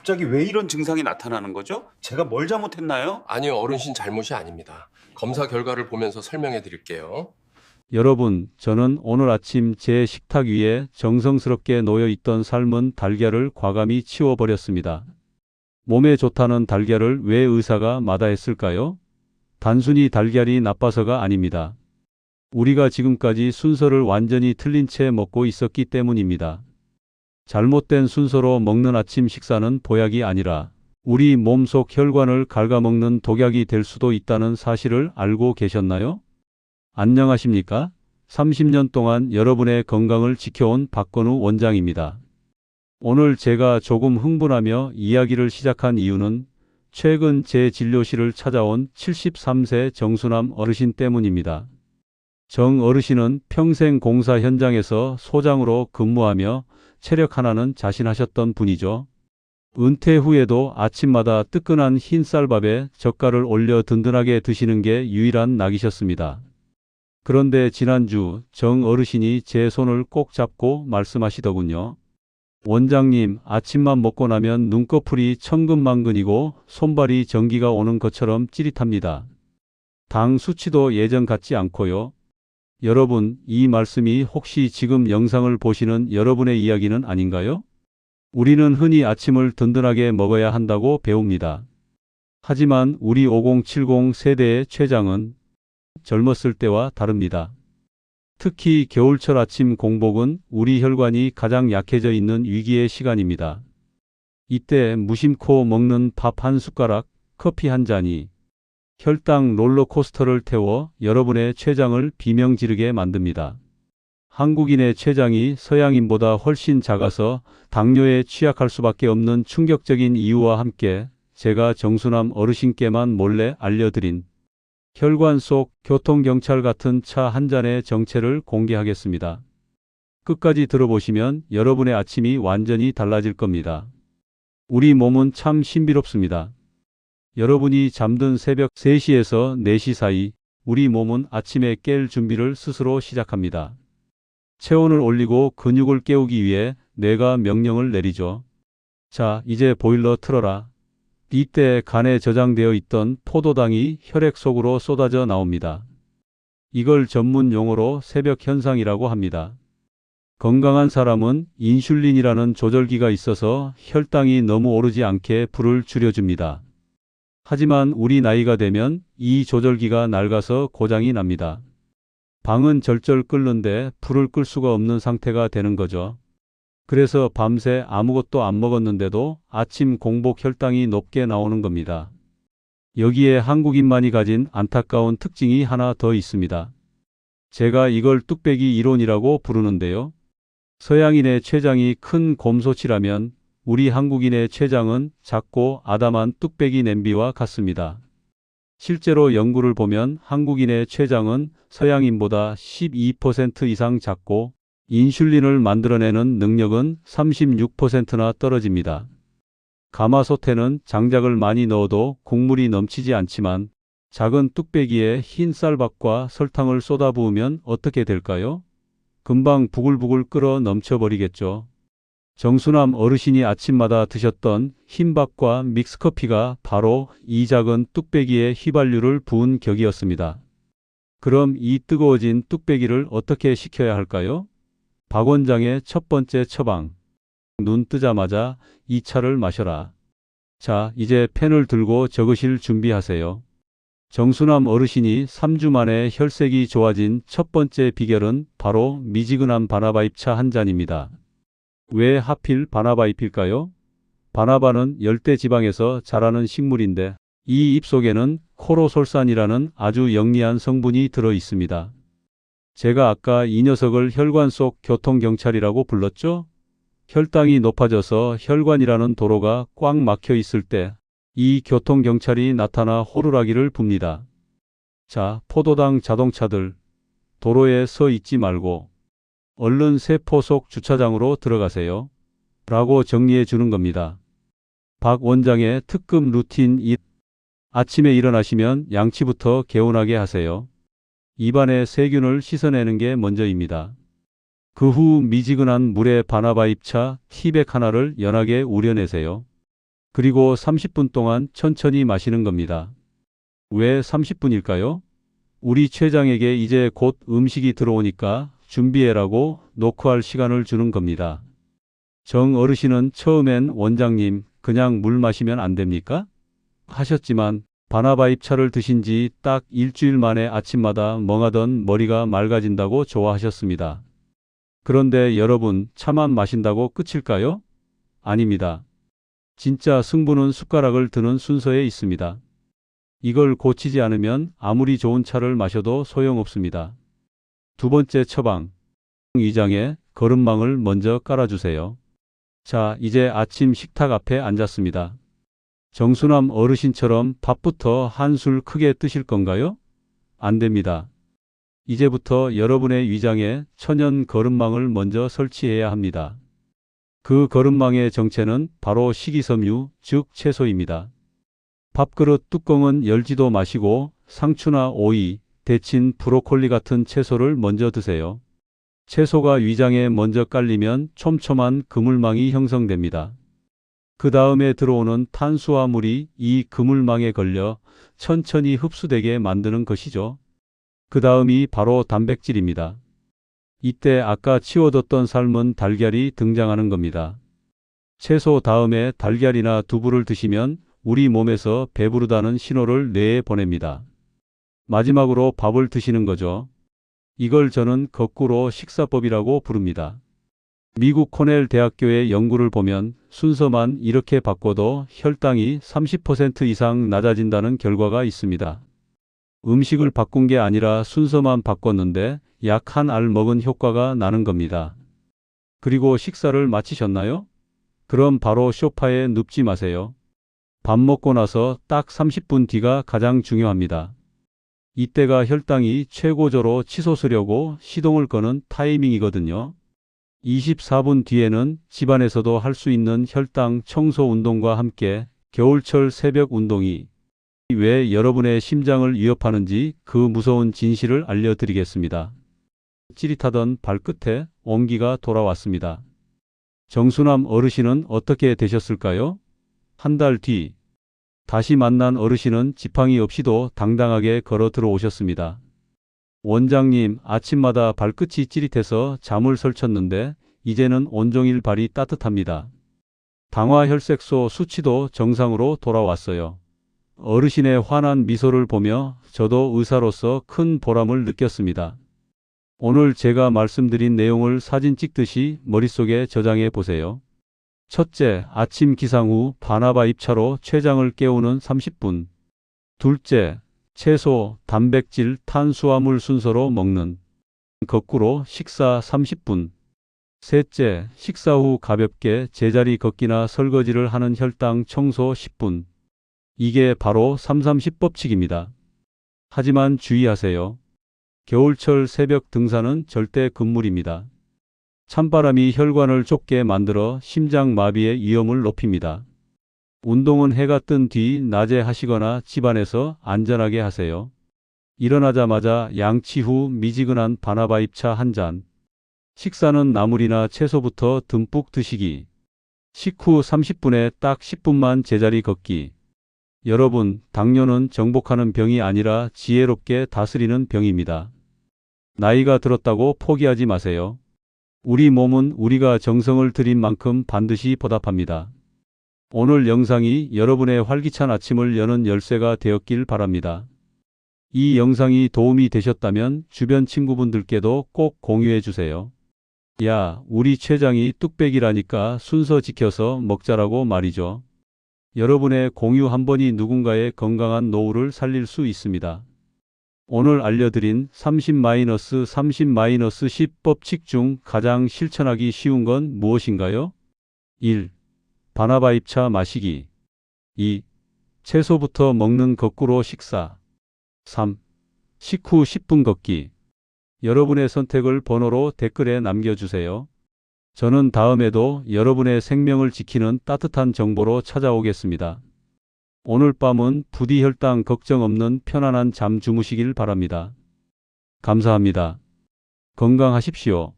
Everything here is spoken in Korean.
갑자기 왜 이런 증상이 나타나는 거죠? 제가 뭘 잘못했나요? 아니요, 어르신 잘못이 아닙니다. 검사 결과를 보면서 설명해 드릴게요. 여러분, 저는 오늘 아침 제 식탁 위에 정성스럽게 놓여 있던 삶은 달걀을 과감히 치워버렸습니다. 몸에 좋다는 달걀을 왜 의사가 마다했을까요? 단순히 달걀이 나빠서가 아닙니다. 우리가 지금까지 순서를 완전히 틀린 채 먹고 있었기 때문입니다. 잘못된 순서로 먹는 아침 식사는 보약이 아니라 우리 몸속 혈관을 갉아먹는 독약이 될 수도 있다는 사실을 알고 계셨나요? 안녕하십니까? 30년 동안 여러분의 건강을 지켜온 박건우 원장입니다. 오늘 제가 조금 흥분하며 이야기를 시작한 이유는 최근 제 진료실을 찾아온 73세 정수남 어르신 때문입니다. 정 어르신은 평생 공사 현장에서 소장으로 근무하며 체력 하나는 자신하셨던 분이죠. 은퇴 후에도 아침마다 뜨끈한 흰쌀밥에 젓갈을 올려 든든하게 드시는 게 유일한 낙이셨습니다. 그런데 지난주 정 어르신이 제 손을 꼭 잡고 말씀하시더군요. 원장님, 아침만 먹고 나면 눈꺼풀이 천근만근이고 손발이 전기가 오는 것처럼 찌릿합니다. 당 수치도 예전 같지 않고요. 여러분, 이 말씀이 혹시 지금 영상을 보시는 여러분의 이야기는 아닌가요? 우리는 흔히 아침을 든든하게 먹어야 한다고 배웁니다. 하지만 우리 5070 세대의 췌장은 젊었을 때와 다릅니다. 특히 겨울철 아침 공복은 우리 혈관이 가장 약해져 있는 위기의 시간입니다. 이때 무심코 먹는 밥 한 숟가락, 커피 한 잔이 혈당 롤러코스터를 태워 여러분의 췌장을 비명 지르게 만듭니다. 한국인의 췌장이 서양인보다 훨씬 작아서 당뇨에 취약할 수밖에 없는 충격적인 이유와 함께 제가 정수남 어르신께만 몰래 알려드린 혈관 속 교통경찰 같은 차 한 잔의 정체를 공개하겠습니다. 끝까지 들어보시면 여러분의 아침이 완전히 달라질 겁니다. 우리 몸은 참 신비롭습니다. 여러분이 잠든 새벽 3시에서 4시 사이 우리 몸은 아침에 깰 준비를 스스로 시작합니다. 체온을 올리고 근육을 깨우기 위해 뇌가 명령을 내리죠. 자, 이제 보일러 틀어라. 이때 간에 저장되어 있던 포도당이 혈액 속으로 쏟아져 나옵니다. 이걸 전문 용어로 새벽 현상이라고 합니다. 건강한 사람은 인슐린이라는 조절기가 있어서 혈당이 너무 오르지 않게 불을 줄여줍니다. 하지만 우리 나이가 되면 이 조절기가 낡아서 고장이 납니다. 방은 절절 끓는데 불을 끌 수가 없는 상태가 되는 거죠. 그래서 밤새 아무것도 안 먹었는데도 아침 공복 혈당이 높게 나오는 겁니다. 여기에 한국인만이 가진 안타까운 특징이 하나 더 있습니다. 제가 이걸 뚝배기 이론이라고 부르는데요. 서양인의 췌장이 큰 곰소치라면 우리 한국인의 췌장은 작고 아담한 뚝배기 냄비와 같습니다. 실제로 연구를 보면 한국인의 췌장은 서양인보다 12% 이상 작고 인슐린을 만들어내는 능력은 36%나 떨어집니다. 가마솥에는 장작을 많이 넣어도 국물이 넘치지 않지만 작은 뚝배기에 흰 쌀밥과 설탕을 쏟아부으면 어떻게 될까요? 금방 부글부글 끓어 넘쳐버리겠죠. 정수남 어르신이 아침마다 드셨던 흰밥과 믹스커피가 바로 이 작은 뚝배기에 휘발유를 부은 격이었습니다. 그럼 이 뜨거워진 뚝배기를 어떻게 식혀야 할까요? 박 원장의 첫 번째 처방. 눈 뜨자마자 이 차를 마셔라. 자, 이제 펜을 들고 적으실 준비하세요. 정수남 어르신이 3주 만에 혈색이 좋아진 첫 번째 비결은 바로 미지근한 바나바잎 차 한 잔입니다. 왜 하필 바나바잎일까요? 바나바는 열대지방에서 자라는 식물인데 이 잎 속에는 코로솔산이라는 아주 영리한 성분이 들어 있습니다. 제가 아까 이 녀석을 혈관 속 교통경찰이라고 불렀죠? 혈당이 높아져서 혈관이라는 도로가 꽉 막혀 있을 때 이 교통경찰이 나타나 호루라기를 붑니다. 자, 포도당 자동차들, 도로에 서 있지 말고 얼른 세포 속 주차장으로 들어가세요. 라고 정리해 주는 겁니다. 박 원장의 특급 루틴 1. 아침에 일어나시면 양치부터 개운하게 하세요. 입안의 세균을 씻어내는 게 먼저입니다. 그 후 미지근한 물에 바나바잎차 티백 하나를 연하게 우려내세요. 그리고 30분 동안 천천히 마시는 겁니다. 왜 30분일까요? 우리 췌장에게 이제 곧 음식이 들어오니까 준비해라고 노크할 시간을 주는 겁니다. 정 어르신은 처음엔 원장님, 그냥 물 마시면 안 됩니까? 하셨지만 바나바잎 차를 드신 지 딱 일주일 만에 아침마다 멍하던 머리가 맑아진다고 좋아하셨습니다. 그런데 여러분, 차만 마신다고 끝일까요? 아닙니다. 진짜 승부는 숟가락을 드는 순서에 있습니다. 이걸 고치지 않으면 아무리 좋은 차를 마셔도 소용없습니다. 두 번째 처방. 위장에 거름망을 먼저 깔아주세요. 자, 이제 아침 식탁 앞에 앉았습니다. 정수남 어르신처럼 밥부터 한술 크게 뜨실 건가요? 안 됩니다. 이제부터 여러분의 위장에 천연 거름망을 먼저 설치해야 합니다. 그 거름망의 정체는 바로 식이섬유, 즉 채소입니다. 밥그릇 뚜껑은 열지도 마시고 상추나 오이, 데친 브로콜리 같은 채소를 먼저 드세요. 채소가 위장에 먼저 깔리면 촘촘한 그물망이 형성됩니다. 그 다음에 들어오는 탄수화물이 이 그물망에 걸려 천천히 흡수되게 만드는 것이죠. 그 다음이 바로 단백질입니다. 이때 아까 치워뒀던 삶은 달걀이 등장하는 겁니다. 채소 다음에 달걀이나 두부를 드시면 우리 몸에서 배부르다는 신호를 뇌에 보냅니다. 마지막으로 밥을 드시는 거죠. 이걸 저는 거꾸로 식사법이라고 부릅니다. 미국 코넬 대학교의 연구를 보면 순서만 이렇게 바꿔도 혈당이 30% 이상 낮아진다는 결과가 있습니다. 음식을 바꾼 게 아니라 순서만 바꿨는데 약 한 알 먹은 효과가 나는 겁니다. 그리고 식사를 마치셨나요? 그럼 바로 소파에 눕지 마세요. 밥 먹고 나서 딱 30분 뒤가 가장 중요합니다. 이때가 혈당이 최고조로 치솟으려고 시동을 거는 타이밍이거든요. 24분 뒤에는 집안에서도 할 수 있는 혈당 청소 운동과 함께 겨울철 새벽 운동이 왜 여러분의 심장을 위협하는지 그 무서운 진실을 알려드리겠습니다. 찌릿하던 발끝에 온기가 돌아왔습니다. 정수남 어르신은 어떻게 되셨을까요? 한 달 뒤 다시 만난 어르신은 지팡이 없이도 당당하게 걸어 들어오셨습니다. 원장님, 아침마다 발끝이 찌릿해서 잠을 설쳤는데 이제는 온종일 발이 따뜻합니다. 당화혈색소 수치도 정상으로 돌아왔어요. 어르신의 환한 미소를 보며 저도 의사로서 큰 보람을 느꼈습니다. 오늘 제가 말씀드린 내용을 사진 찍듯이 머릿속에 저장해 보세요. 첫째, 아침 기상 후 바나바잎 차로 췌장을 깨우는 30분. 둘째, 채소, 단백질, 탄수화물 순서로 먹는 거꾸로 식사 30분. 셋째, 식사 후 가볍게 제자리 걷기나 설거지를 하는 혈당 청소 10분. 이게 바로 3-30 법칙입니다. 하지만 주의하세요. 겨울철 새벽 등산은 절대 금물입니다. 찬바람이 혈관을 좁게 만들어 심장마비의 위험을 높입니다. 운동은 해가 뜬 뒤 낮에 하시거나 집안에서 안전하게 하세요. 일어나자마자 양치 후 미지근한 바나바잎차 한 잔. 식사는 나물이나 채소부터 듬뿍 드시기. 식후 30분에 딱 10분만 제자리 걷기. 여러분, 당뇨는 정복하는 병이 아니라 지혜롭게 다스리는 병입니다. 나이가 들었다고 포기하지 마세요. 우리 몸은 우리가 정성을 들인 만큼 반드시 보답합니다. 오늘 영상이 여러분의 활기찬 아침을 여는 열쇠가 되었길 바랍니다. 이 영상이 도움이 되셨다면 주변 친구분들께도 꼭 공유해 주세요. 야, 우리 췌장이 뚝배기라니까 순서 지켜서 먹자라고 말이죠. 여러분의 공유 한 번이 누군가의 건강한 노후를 살릴 수 있습니다. 오늘 알려드린 30-30-10 법칙 중 가장 실천하기 쉬운 건 무엇인가요? 1. 바나바잎차 마시기. 2. 채소부터 먹는 거꾸로 식사. 3. 식후 10분 걷기. 여러분의 선택을 번호로 댓글에 남겨주세요. 저는 다음에도 여러분의 생명을 지키는 따뜻한 정보로 찾아오겠습니다. 오늘 밤은 부디 혈당 걱정 없는 편안한 잠 주무시길 바랍니다. 감사합니다. 건강하십시오.